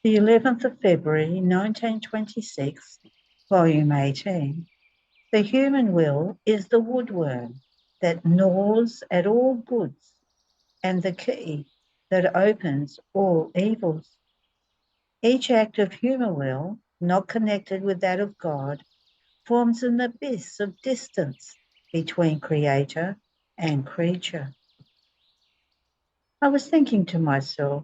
The 11th of February, 1926, Volume 18. The human will is the woodworm that gnaws at all goods and the key that opens all evils. Each act of human will, not connected with that of God, forms an abyss of distance between creator and creature. I was thinking to myself,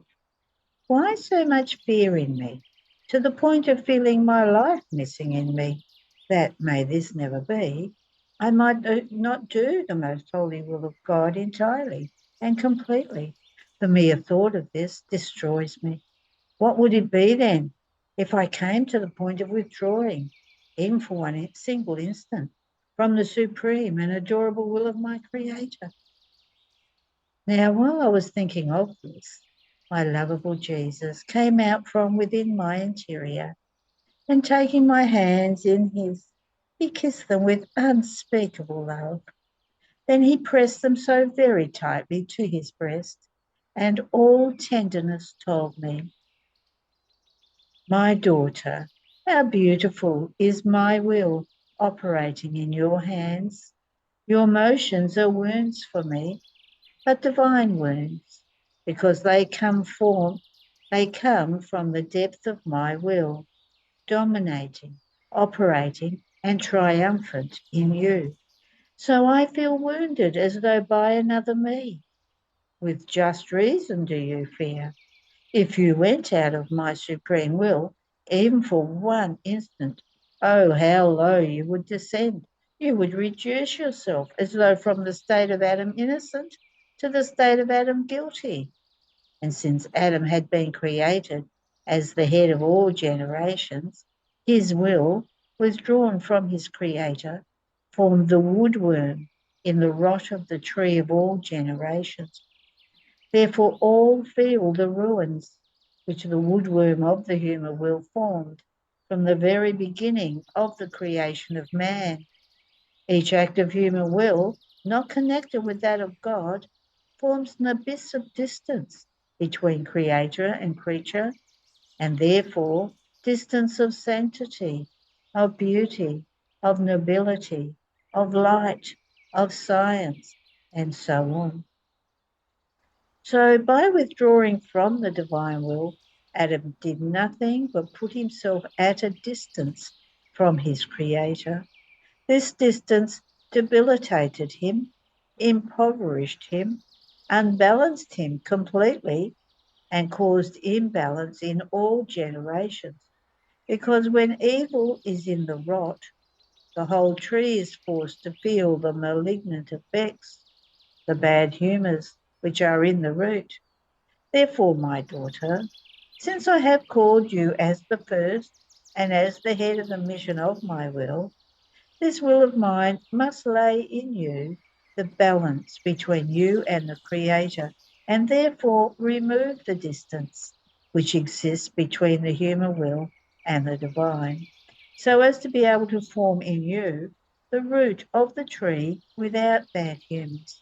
why so much fear in me, to the point of feeling my life missing in me, that, may this never be, I might not do the most holy will of God entirely and completely. The mere thought of this destroys me. What would it be then if I came to the point of withdrawing, even for one single instant, from the supreme and adorable will of my Creator? Now, while I was thinking of this, my lovable Jesus came out from within my interior, and taking my hands in his, he kissed them with unspeakable love. Then he pressed them so very tightly to his breast, and all tenderness told me, my daughter, how beautiful is my will operating in your hands. Your motions are wounds for me, but divine wounds, because they come from the depth of my will, dominating, operating, and triumphant in you. So I feel wounded as though by another me. With just reason do you fear. If you went out of my supreme will, even for one instant, oh, how low you would descend. You would reduce yourself as though from the state of Adam innocent to the state of Adam guilty. And since Adam had been created as the head of all generations, his will, withdrawn from his creator, formed the woodworm in the rot of the tree of all generations. Therefore all feel the ruins which the woodworm of the human will formed from the very beginning of the creation of man. Each act of human will, not connected with that of God, forms an abyss of distance between creator and creature, and therefore distance of sanctity, of beauty, of nobility, of light, of science, and so on. So by withdrawing from the divine will, Adam did nothing but put himself at a distance from his creator. This distance debilitated him, impoverished him, unbalanced him completely, and caused imbalance in all generations. Because when evil is in the rot, the whole tree is forced to feel the malignant effects, the bad humours which are in the root. Therefore, my daughter, since I have called you as the first and as the head of the mission of my will, this will of mine must lay in you the balance between you and the Creator, and therefore remove the distance which exists between the human will and the divine, so as to be able to form in you the root of the tree without bad humors,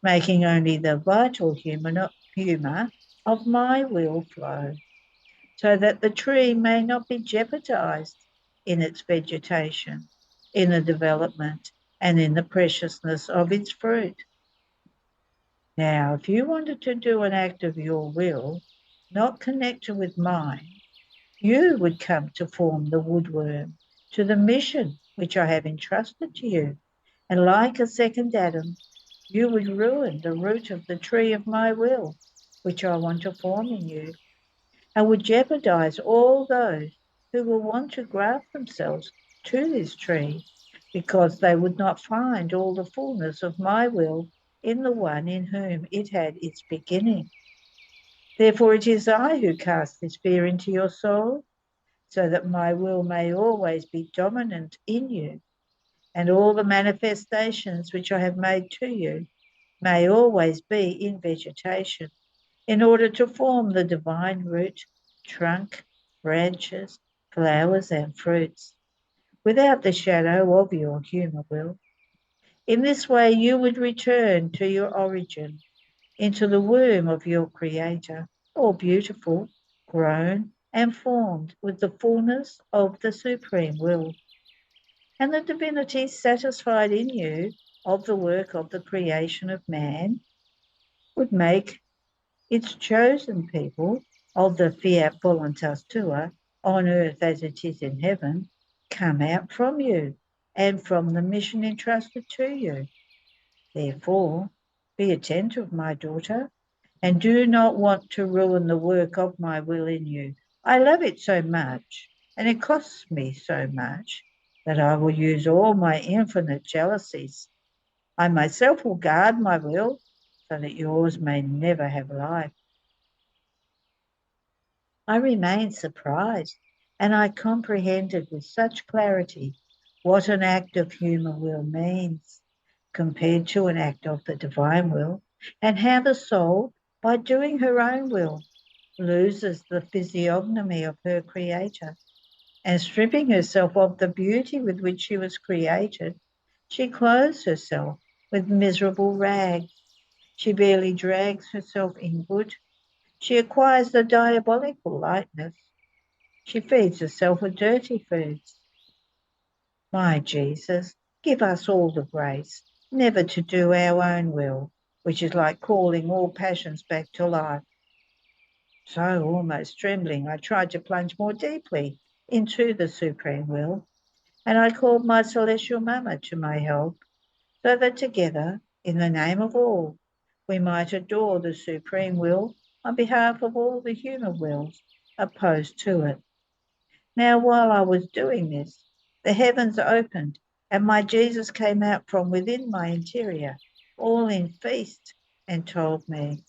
making only the vital humour of my will flow, so that the tree may not be jeopardized in its vegetation, in the development, and in the preciousness of its fruit. Now, if you wanted to do an act of your will, not connected with mine, you would come to form the woodworm, to the mission which I have entrusted to you, and like a second Adam, you would ruin the root of the tree of my will, which I want to form in you, and would jeopardize all those who will want to graft themselves to this tree, because they would not find all the fullness of my will in the one in whom it had its beginning. Therefore it is I who cast this fear into your soul, so that my will may always be dominant in you, and all the manifestations which I have made to you may always be in vegetation, in order to form the divine root, trunk, branches, flowers, and fruits, without the shadow of your human will. In this way you would return to your origin, into the womb of your Creator, all beautiful, grown, and formed with the fullness of the supreme will. And the divinity satisfied in you of the work of the creation of man would make its chosen people of the Fiat Voluntas Tua on earth as it is in heaven come out from you and from the mission entrusted to you. Therefore, be attentive, my daughter, and do not want to ruin the work of my will in you. I love it so much, and it costs me so much, that I will use all my infinite jealousies. I myself will guard my will, so that yours may never have life. I remained surprised, and I comprehended with such clarity what an act of human will means compared to an act of the divine will, and how the soul, by doing her own will, loses the physiognomy of her creator, and stripping herself of the beauty with which she was created, she clothes herself with miserable rags. She barely drags herself inward. She acquires the diabolical lightness. She feeds herself with dirty foods. My Jesus, give us all the grace never to do our own will, which is like calling all passions back to life. So, almost trembling, I tried to plunge more deeply into the supreme will, and I called my celestial Mama to my help, so that together, in the name of all, we might adore the supreme will on behalf of all the human wills opposed to it. Now, while I was doing this, the heavens opened, and my Jesus came out from within my interior, all in feast, and told me,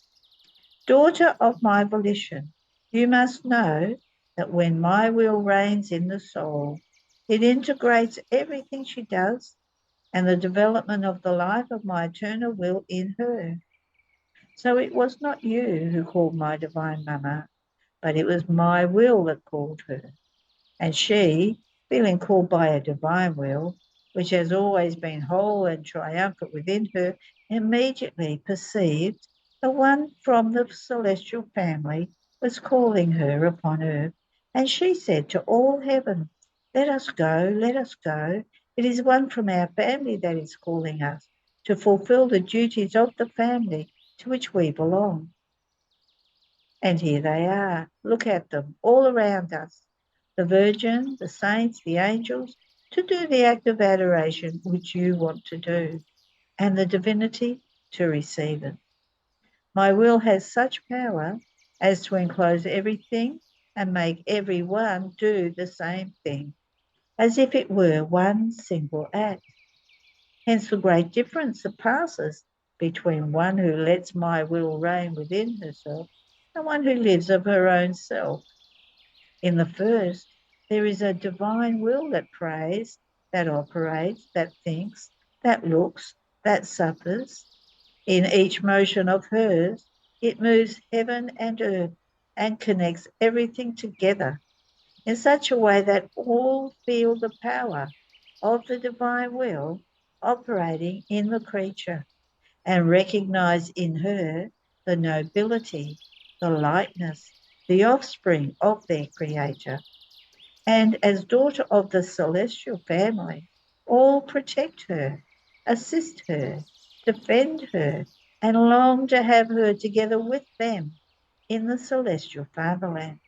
Daughter of my volition, you must know that when my will reigns in the soul, it integrates everything she does and the development of the life of my eternal will in her. So it was not you who called my divine Mama, but it was my will that called her. And she, feeling called by a divine will, which has always been whole and triumphant within her, immediately perceived the one from the celestial family was calling her upon earth. And she said to all heaven, let us go, let us go. It is one from our family that is calling us to fulfill the duties of the family to which we belong. And here they are. Look at them, all around us. The Virgin, the saints, the angels, to do the act of adoration which you want to do, and the divinity to receive it. My will has such power as to enclose everything and make every one do the same thing, as if it were one single act. Hence the great difference that passes between one who lets my will reign within herself and one who lives of her own self. In the first, there is a divine will that prays, that operates, that thinks, that looks, that suffers. In each motion of hers, it moves heaven and earth and connects everything together in such a way that all feel the power of the divine will operating in the creature and recognize in her the nobility, the lightness, the offspring of their creator. And as daughter of the celestial family, all protect her, assist her, defend her, and long to have her together with them in the celestial fatherland.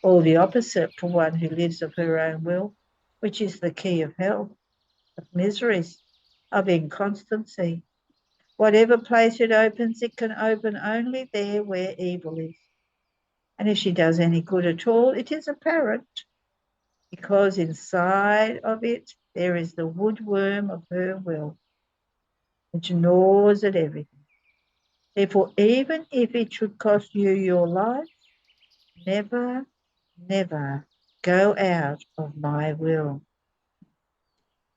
All the opposite for one who lives of her own will, which is the key of hell, of miseries, of inconstancy. Whatever place it opens, it can open only there where evil is. And if she does any good at all, it is apparent, because inside of it there is the woodworm of her will, which gnaws at everything. Therefore, even if it should cost you your life, never, never go out of my will.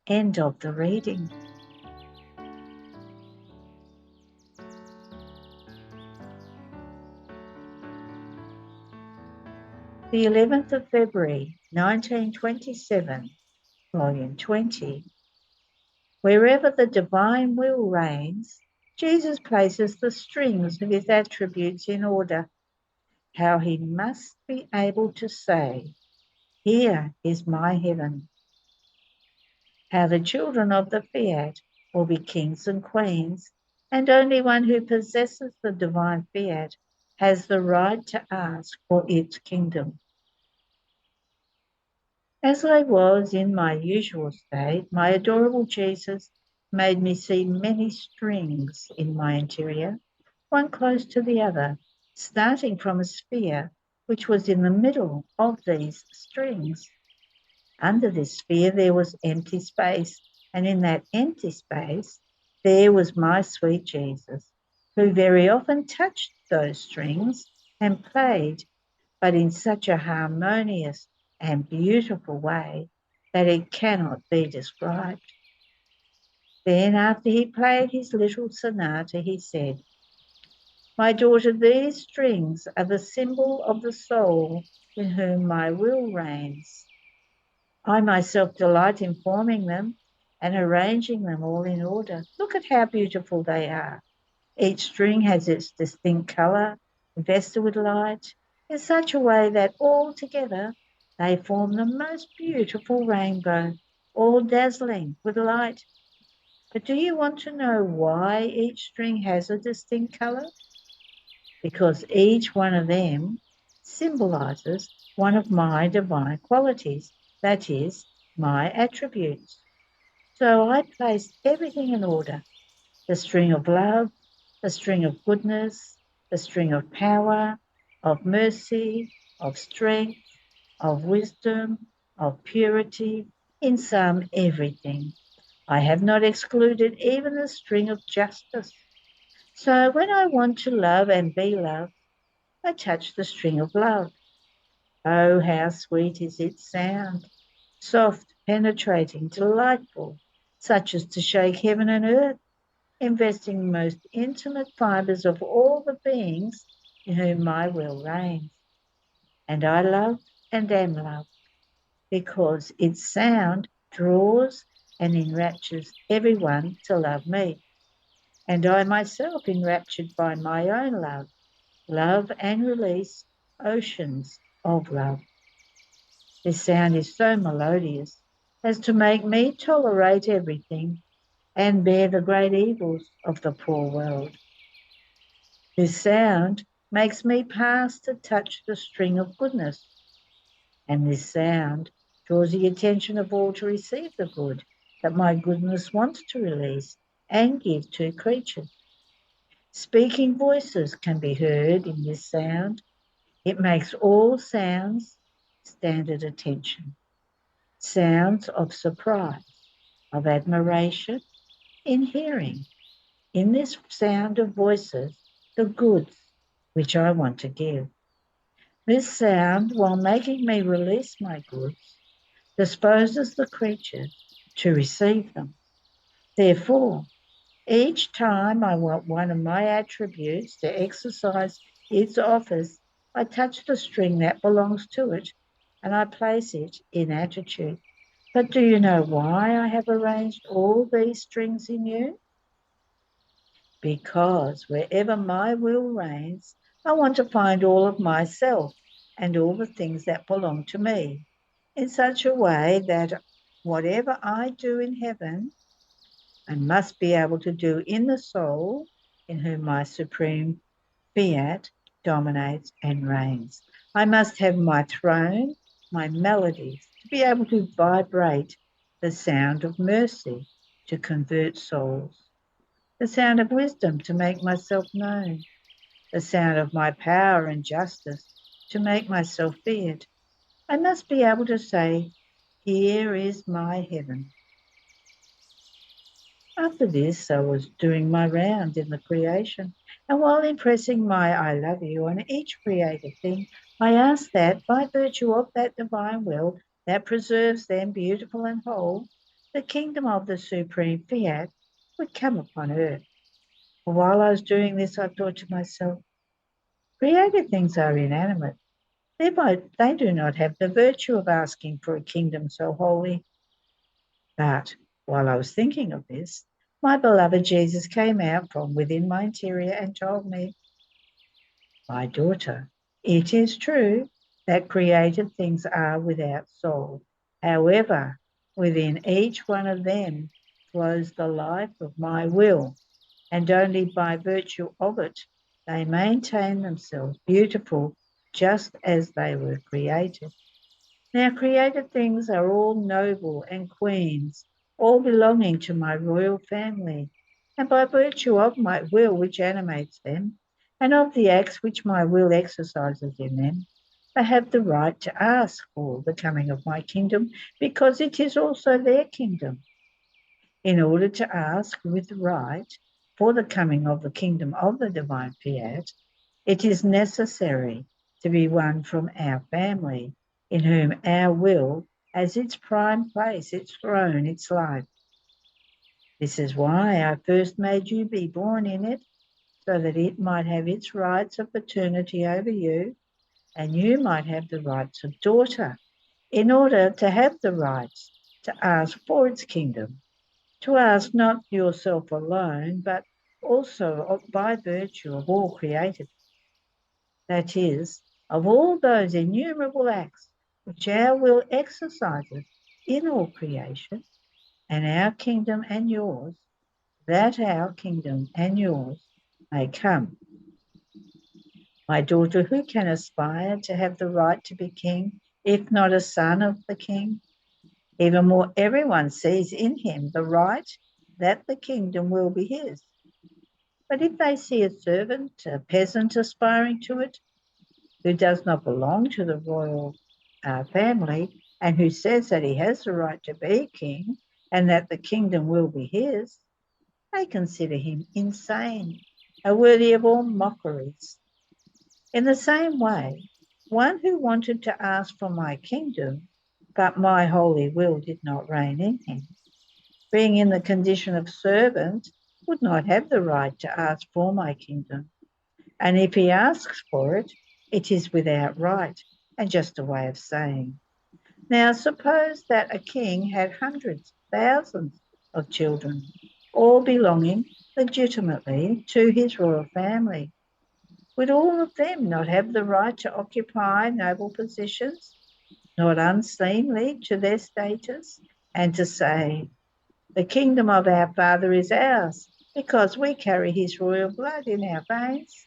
End of the reading. The 11th of February, 1927, Volume 20. Wherever the divine will reigns, Jesus places the strings of his attributes in order. how he must be able to say, "Here is my heaven." How the children of the Fiat will be kings and queens, and only one who possesses the divine Fiat has the right to ask for its kingdom. As I was in my usual state, my adorable Jesus made me see many strings in my interior, one close to the other, starting from a sphere which was in the middle of these strings. Under this sphere there was empty space, and in that empty space there was my sweet Jesus, who very often touched those strings and played, but in such a harmonious and beautiful way that it cannot be described. Then, after he played his little sonata, he said, "My daughter, these strings are the symbol of the soul in whom my will reigns. I myself delight in forming them and arranging them all in order. Look at how beautiful they are. Each string has its distinct colour, invested with light, in such a way that all together they form the most beautiful rainbow, all dazzling with light. But do you want to know why each string has a distinct colour? Because each one of them symbolises one of my divine qualities, that is, my attributes. So I placed everything in order: the string of love, the string of goodness, the string of power, of mercy, of strength, of wisdom, of purity, in sum, everything. I have not excluded even the string of justice. So when I want to love and be loved, I touch the string of love. Oh, how sweet is its sound! Soft, penetrating, delightful, such as to shake heaven and earth, investing the most intimate fibres of all the beings in whom my will reigns. And I love and am loved, because its sound draws and enraptures everyone to love me. And I myself, enraptured by my own love, love and release oceans of love. This sound is so melodious as to make me tolerate everything and bear the great evils of the poor world. This sound makes me pass to touch the string of goodness, and this sound draws the attention of all to receive the good that my goodness wants to release and give to creatures. Speaking voices can be heard in this sound. It makes all sounds stand at attention. Sounds of surprise, of admiration, in hearing, in this sound of voices, the goods which I want to give. This sound, while making me release my goods, disposes the creature to receive them. Therefore, each time I want one of my attributes to exercise its office, I touch the string that belongs to it and I place it in attitude. But do you know why I have arranged all these strings in you? Because wherever my will reigns, I want to find all of myself and all the things that belong to me in such a way that whatever I do in heaven, I must be able to do in the soul in whom my supreme fiat dominates and reigns. I must have my throne, my melodies, to be able to vibrate the sound of mercy to convert souls, the sound of wisdom to make myself known, the sound of my power and justice to make myself feared. I must be able to say, "Here is my heaven." After this, I was doing my round in the creation, and while impressing my "I love you" on each created thing, I asked that, by virtue of that divine will that preserves them beautiful and whole, the kingdom of the supreme fiat would come upon earth. While I was doing this, I thought to myself, created things are inanimate. They do not have the virtue of asking for a kingdom so holy. But while I was thinking of this, my beloved Jesus came out from within my interior and told me, "My daughter, It is true that created things are without soul. However, within each one of them flows the life of my will, and only by virtue of it they maintain themselves beautiful just as they were created. Now, created things are all noble and queens, all belonging to my royal family, and by virtue of my will which animates them, and of the acts which my will exercises in them, they have the right to ask for the coming of my kingdom, because it is also their kingdom. In order to ask with right for the coming of the kingdom of the divine fiat, it is necessary to be one from our family, in whom our will has its prime place, its throne, its life. This is why I first made you be born in it, so that it might have its rights of paternity over you, and you might have the rights of daughter, in order to have the rights to ask for its kingdom, to ask not yourself alone, but also by virtue of all created, that is, of all those innumerable acts which our will exercises in all creation, and our kingdom and yours, that our kingdom and yours may come. My daughter, who can aspire to have the right to be king, if not a son of the king? Even more, everyone sees in him the right that the kingdom will be his. But if they see a servant, a peasant aspiring to it, who does not belong to the royal family, and who says that he has the right to be king and that the kingdom will be his, they consider him insane, worthy of all mockeries. In the same way, one who wanted to ask for my kingdom, but my holy will did not reign in him, being in the condition of servant, would not have the right to ask for my kingdom. And if he asks for it, it is without right, and just a way of saying. Now, suppose that a king had hundreds, thousands of children, all belonging legitimately to his royal family. Would all of them not have the right to occupy noble positions, not unseemly to their status, and to say, the kingdom of our father is ours, because we carry his royal blood in our veins?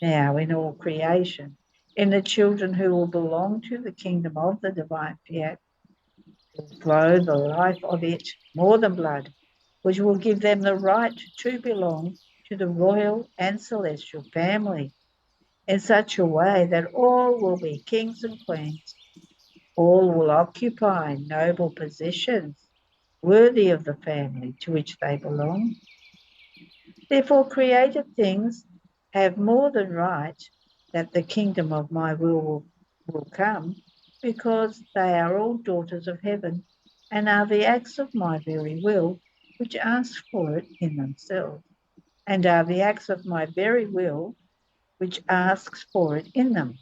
Now, in all creation, in the children who will belong to the kingdom of the divine fiat, will flow the life of it more than blood, which will give them the right to belong to the royal and celestial family in such a way that all will be kings and queens, all will occupy noble positions worthy of the family to which they belong. Therefore, created things have more than right that the kingdom of my will come, because they are all daughters of heaven, and are the acts of my very will which ask for it in themselves, and are the acts of my very will which asks for it in them,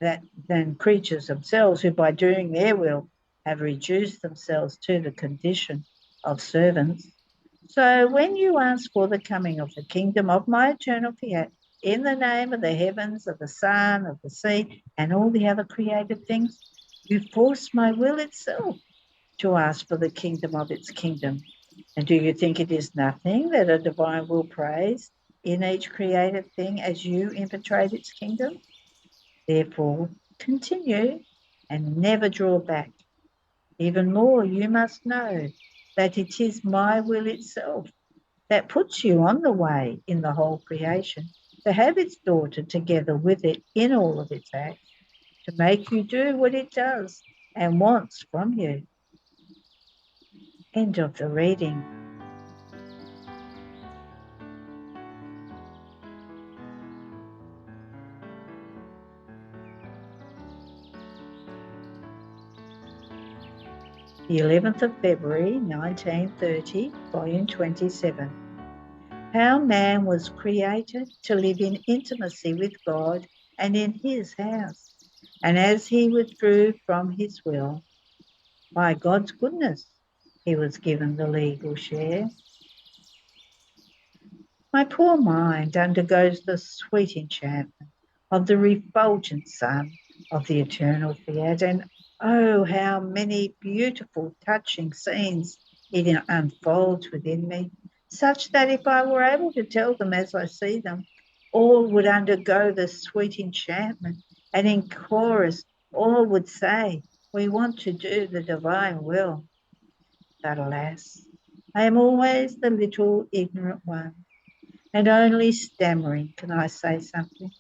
that than creatures themselves, who by doing their will have reduced themselves to the condition of servants. So when you ask for the coming of the kingdom of my eternal fiat, in the name of the heavens, of the sun, of the sea, and all the other created things, you force my will itself to ask for the kingdom of its kingdom. And do you think it is nothing that a divine will praise in each created thing as you infiltrate its kingdom? Therefore, continue and never draw back. Even more, you must know that it is my will itself that puts you on the way in the whole creation to have its daughter together with it in all of its acts, to make you do what it does and wants from you. End of the reading. The 11th of February, 1930, volume 27. How man was created to live in intimacy with God and in his house. And as he withdrew from his will, by God's goodness, he was given the legal share. My poor mind undergoes the sweet enchantment of the refulgent sun of the eternal Fiat. And oh, how many beautiful, touching scenes it unfolds within me, such that if I were able to tell them as I see them, all would undergo the sweet enchantment, and in chorus all would say, "We want to do the divine will." But alas, I am always the little ignorant one, and only stammering can I say something.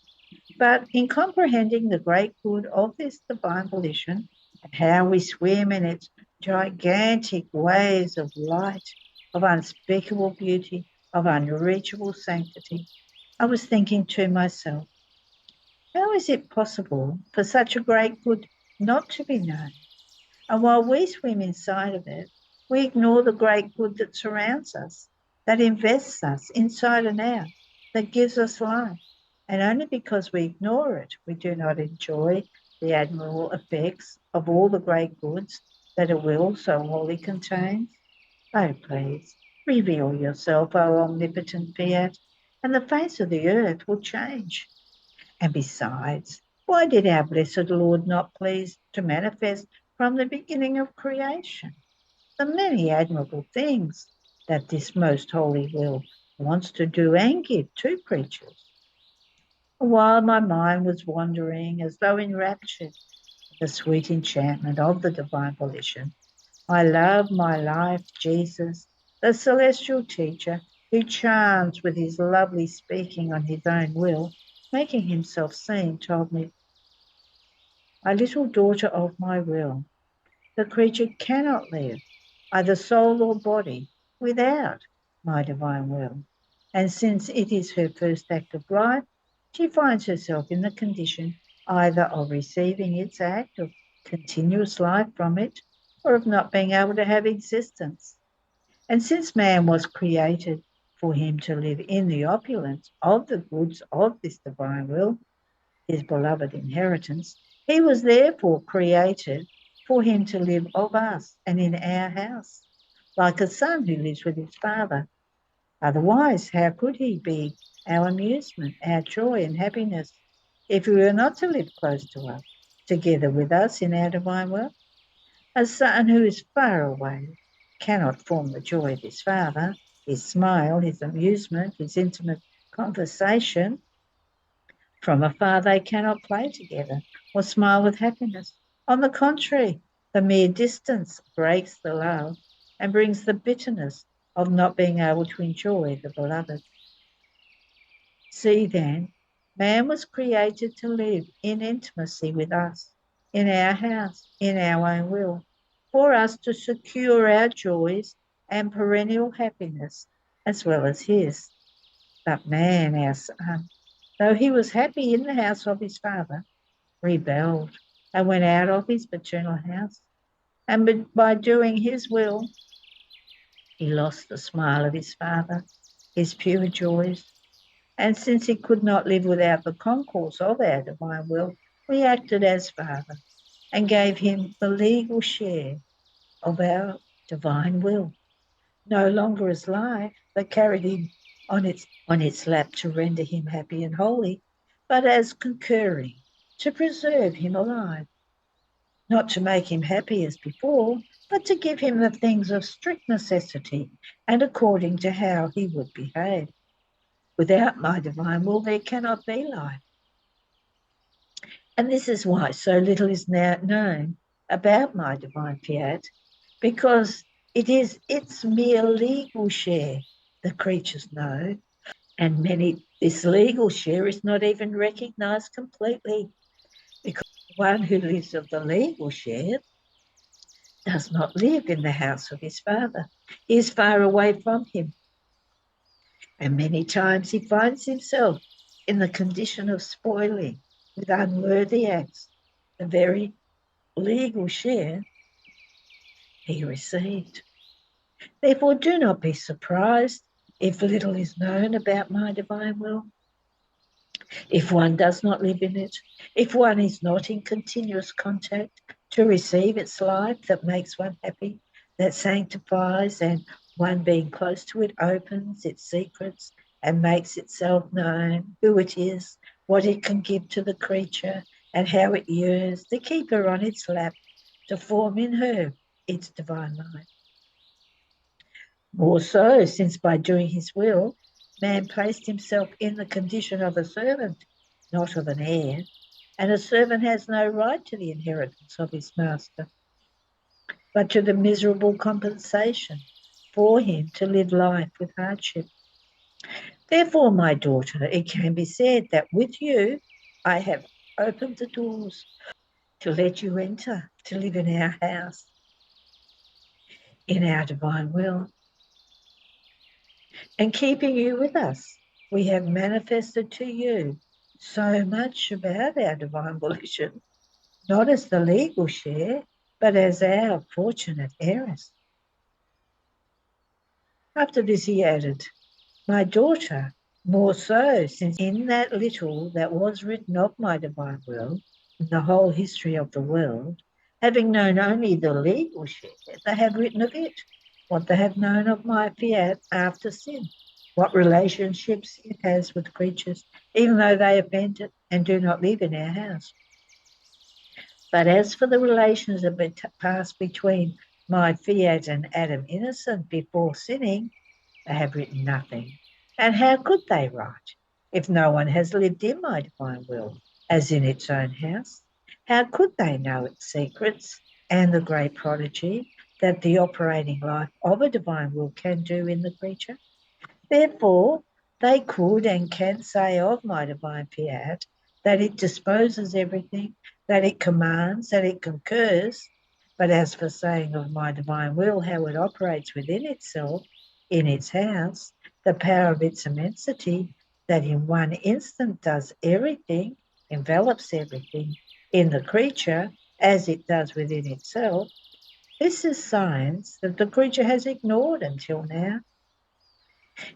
But in comprehending the great good of this divine volition, and how we swim in its gigantic waves of light, of unspeakable beauty, of unreachable sanctity, I was thinking to myself, how is it possible for such a great good not to be known? And while we swim inside of it, we ignore the great good that surrounds us, that invests us inside and out, that gives us life. And only because we ignore it, we do not enjoy the admirable effects of all the great goods that a will so wholly contains. Oh, please, reveal yourself, O omnipotent Fiat, and the face of the earth will change. And besides, why did our blessed Lord not please to manifest from the beginning of creation the many admirable things that this most holy will wants to do and give to creatures? While my mind was wandering as though enraptured in the sweet enchantment of the divine volition, I love my life, Jesus, the celestial teacher, who charms with his lovely speaking on his own will, making himself seen, told me, "My little daughter of my will, the creature cannot live, either soul or body, without my divine will. And since it is her first act of life, she finds herself in the condition either of receiving its act of continuous life from it, or of not being able to have existence. And since man was created for him to live in the opulence of the goods of this divine will, his beloved inheritance, he was therefore created for him to live of us and in our house, like a son who lives with his father. Otherwise, how could he be our amusement, our joy and happiness, if he were not to live close to us, together with us in our divine will? A son who is far away cannot form the joy of his father, his smile, his amusement, his intimate conversation. From afar they cannot play together or smile with happiness. On the contrary, the mere distance breaks the love and brings the bitterness of not being able to enjoy the beloved. See then, man was created to live in intimacy with us, in our house, in our own will, for us to secure our joys and perennial happiness as well as his. But man, our son, though he was happy in the house of his father, rebelled and went out of his paternal house. And by doing his will, he lost the smile of his father, his pure joys. And since he could not live without the concourse of our divine will, we acted as father and gave him the legal share of our divine will, no longer as life that carried him on its lap to render him happy and holy, but as concurring to preserve him alive, not to make him happy as before, but to give him the things of strict necessity and according to how he would behave. Without my divine will, there cannot be life. And this is why so little is now known about my divine fiat, because it is its mere legal share the creatures know, and this legal share is not even recognised completely, because one who lives of the legal share does not live in the house of his father. He is far away from him, and many times he finds himself in the condition of spoiling with unworthy acts the very legal share he received. Therefore, do not be surprised if little is known about my divine will. If one does not live in it, if one is not in continuous contact to receive its life that makes one happy, that sanctifies, and one being close to it opens its secrets and makes itself known, who it is, what it can give to the creature, and how it yearns to keep her on its lap, to form in her its divine life. More so, since by doing his will, man placed himself in the condition of a servant, not of an heir, and a servant has no right to the inheritance of his master, but to the miserable compensation for him to live life with hardship. Therefore, my daughter, it can be said that with you I have opened the doors to let you enter, to live in our house, in our divine will. And keeping you with us, we have manifested to you so much about our divine volition, not as the legal share, but as our fortunate heiress. After this he added, my daughter, more so, since in that little that was written of my divine will, in the whole history of the world, having known only the legal share, they have written of it, what they have known of my fiat after sin, what relationships it has with creatures, even though they offend it and do not live in our house. But as for the relations that passed between my fiat and Adam innocent before sinning, they have written nothing. And how could they write if no one has lived in my divine will, as in its own house? How could they know its secrets and the great prodigy that the operating life of a divine will can do in the creature? Therefore, they could and can say of my divine fiat that it disposes everything, that it commands, that it concurs. But as for saying of my divine will how it operates within itself, in its house, the power of its immensity, that in one instant does everything, envelops everything in the creature as it does within itself, this is science that the creature has ignored until now.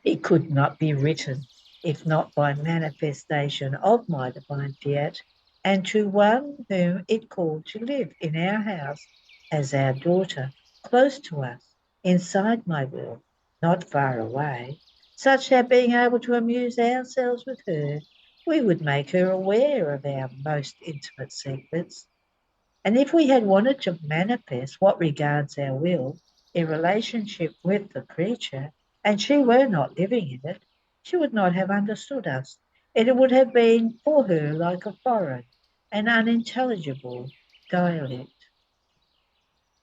It could not be written if not by manifestation of my divine fiat, and to one whom it called to live in our house as our daughter, close to us, inside my will, not far away, such that being able to amuse ourselves with her, we would make her aware of our most intimate secrets. And if we had wanted to manifest what regards our will in relationship with the creature, and she were not living in it, she would not have understood us. It would have been for her like a foreign and unintelligible dialect.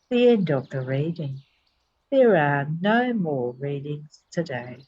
The end of the reading. There are no more readings today.